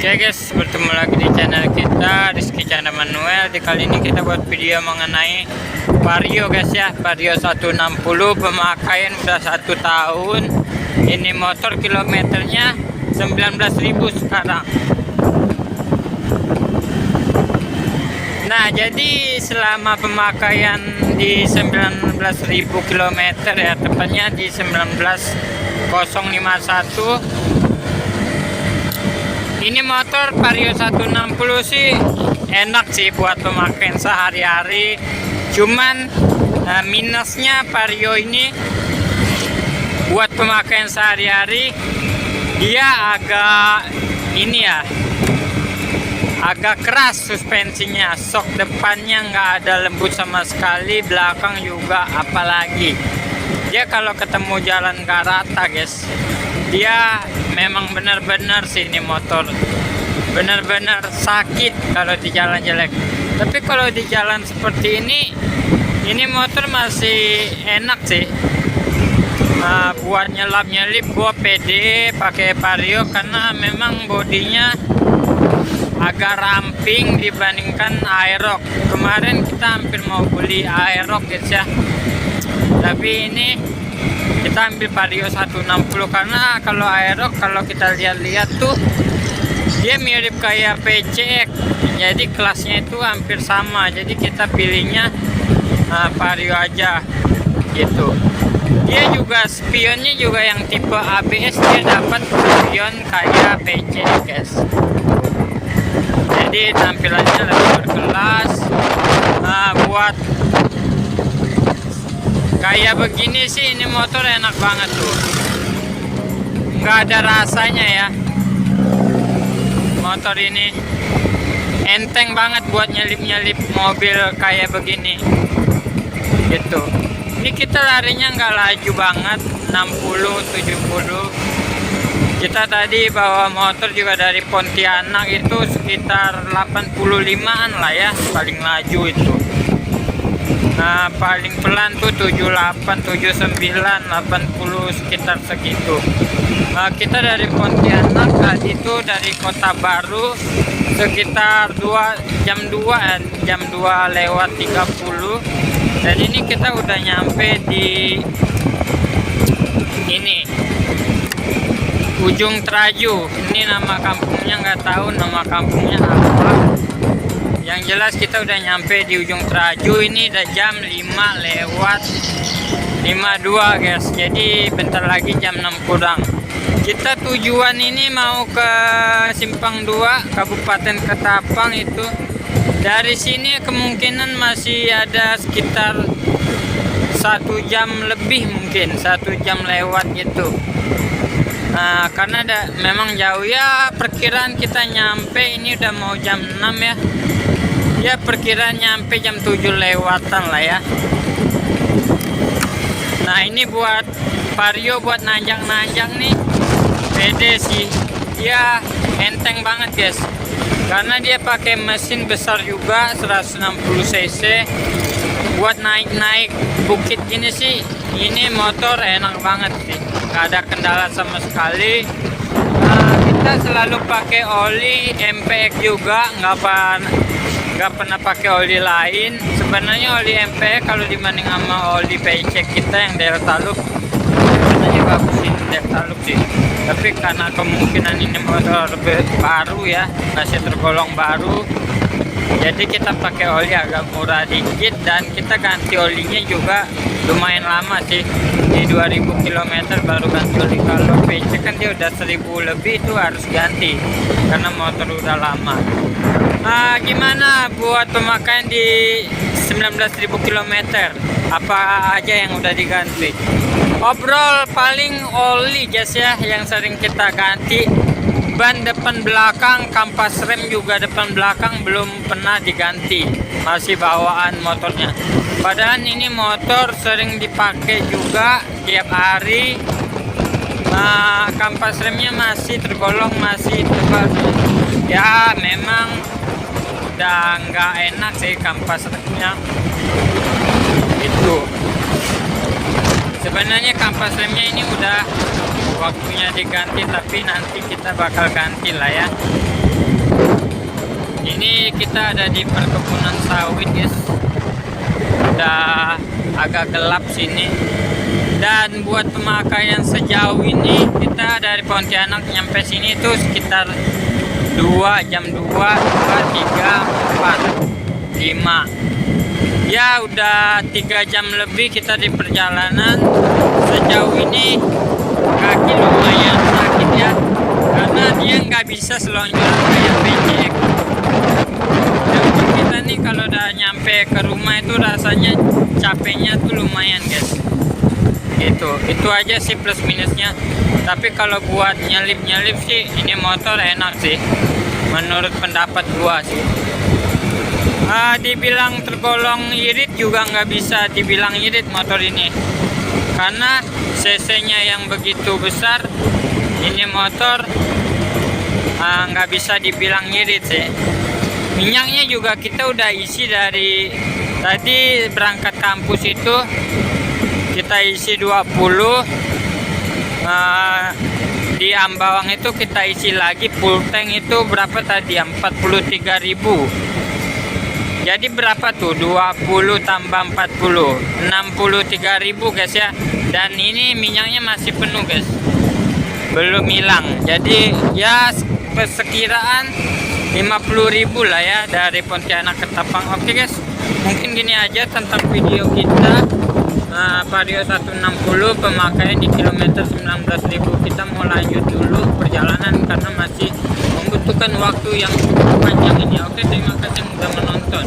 Oke guys, bertemu lagi di channel kita Rizky Chandra Manuel. Di kali ini kita buat video mengenai Vario guys ya, Vario 160 pemakaian udah 1 tahun. Ini motor kilometernya 19.000 sekarang. Nah, jadi selama pemakaian di 19.000 km ya, tepatnya di 19.051. Ini motor Vario 160 sih enak sih buat pemakaian sehari-hari. Cuman minusnya Vario ini buat pemakaian sehari-hari dia agak ini ya, agak keras suspensinya. Sok depannya nggak ada lembut sama sekali, belakang juga apalagi. Dia kalau ketemu jalan nggak rata guys, dia memang benar-benar sih ini motor benar-benar sakit kalau di jalan jelek. Tapi kalau di jalan seperti ini motor masih enak sih. Buat nyelap-nyelip gua pede pakai Vario karena memang bodinya agak ramping dibandingkan Aerox. Kemarin kita hampir mau beli Aerox guys ya, tapi ini kita ambil Vario 160 karena kalau Aerox kalau kita lihat-lihat tuh dia mirip kayak PCX, jadi kelasnya itu hampir sama. Jadi kita pilihnya Vario aja gitu. Dia juga spionnya juga yang tipe ABS, dia dapat spion kayak PCX guys. Jadi tampilannya lebih berkelas. Buat kayak begini sih ini motor enak banget tuh, nggak ada rasanya ya. Motor ini enteng banget buat nyelip-nyelip mobil kayak begini gitu. Ini kita larinya nggak laju banget, 60-70. Kita tadi bawa motor juga dari Pontianak itu sekitar 85an lah ya paling laju itu. Nah, paling pelan tuh 78, 79, 80 sekitar segitu. Kita dari Pontianak tadi itu dari Kota Baru sekitar jam 2 lewat 30. Dan ini kita udah nyampe di ini Ujung Traju. Ini nama kampungnya nggak tahu nama kampungnya apa. Yang jelas kita udah nyampe di Ujung Traju. Ini udah jam 5 lewat 52 guys. Jadi bentar lagi jam 6 kurang. Kita tujuan ini mau ke Simpang 2 Kabupaten Ketapang itu. Dari sini kemungkinan masih ada sekitar 1 jam lebih, mungkin 1 jam lewat gitu. Nah, karena memang jauh ya, perkiraan kita nyampe ini udah mau jam 6 ya. Ya perkiraan nyampe jam 7 lewatan lah ya. Nah, ini buat Vario buat nanjak-nanjak nih pede sih. Dia enteng banget guys. Karena dia pakai mesin besar juga 160 cc. Buat naik-naik bukit gini sih ini motor enak banget sih, gak ada kendala sama sekali. Kita selalu pakai oli MPX juga, nggak pernah pakai oli lain. Sebenarnya oli MPX kalau dibanding sama oli PCX kita yang Delta Loop sebenarnya bagusin Delta Loop sih. Tapi karena kemungkinan ini motor baru ya, masih tergolong baru, jadi kita pakai oli agak murah dikit. Dan kita ganti olinya juga lumayan lama sih, di 2000 km baru ganti oli. Kalau PC kan dia udah 1000 lebih itu harus ganti karena motor udah lama. Gimana buat pemakaian di 19.000 km, apa aja yang udah diganti? Overall paling oli guys ya yang sering kita ganti. Ban depan belakang, kampas rem juga depan belakang belum pernah diganti, masih bawaan motornya. Padahal ini motor sering dipakai juga tiap hari. Kampas remnya masih tergolong masih tebal ya. Memang udah nggak enak sih kampas remnya itu. Sebenarnya kampas remnya ini udah waktunya diganti, tapi nanti kita bakal ganti lah ya. Ini kita ada di perkebunan sawit guys. Udah agak gelap sini. Dan buat pemakaian sejauh ini kita dari Pontianak nyampe sini itu sekitar 2 jam 2, 3, 4, 5. Ya udah 3 jam lebih kita di perjalanan. Sejauh ini kaki lumayan sakit ya, karena dia nggak bisa selonjoran kayak becek. Dan kita nih kalau udah nyampe ke rumah itu rasanya capeknya tuh lumayan guys. Itu aja sih plus minusnya. Tapi kalau buat nyelip sih ini motor enak sih, menurut pendapat gua sih. Dibilang tergolong irit juga nggak bisa dibilang irit motor ini, karena cc-nya yang begitu besar. Ini motor nggak bisa dibilang irit sih. Minyaknya juga kita udah isi dari tadi berangkat kampus itu, kita isi 20. Di Ambawang itu kita isi lagi full tank itu berapa tadi? 43.000. Jadi berapa tuh? 20 tambah 40, 63.000 guys ya. Dan ini minyaknya masih penuh guys, belum hilang. Jadi ya persekiraan 50.000 lah ya dari Pontianak ke Tapang. Oke guys, mungkin gini aja tentang video kita. Vario 160 pemakaian di kilometer 19.000. Kita mau lanjut dulu perjalanan karena masih membutuhkan waktu yang cukup panjang ini. Oke, terima kasih sudah menonton.